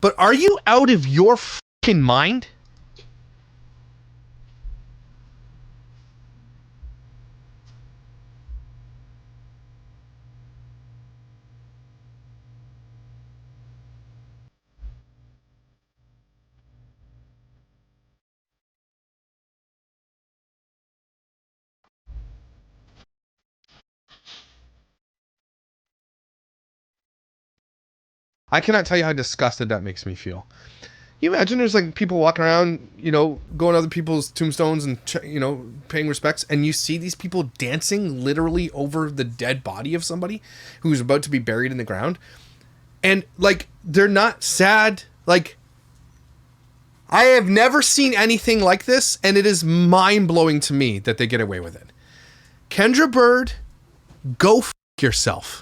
But are you out of your fucking mind? I cannot tell you how disgusted that makes me feel. You imagine there's like people walking around, going to other people's tombstones and, paying respects, and you see these people dancing literally over the dead body of somebody who's about to be buried in the ground. And like, they're not sad. Like, I have never seen anything like this, and it is mind blowing to me that they get away with it. Kendra Bird, go f yourself.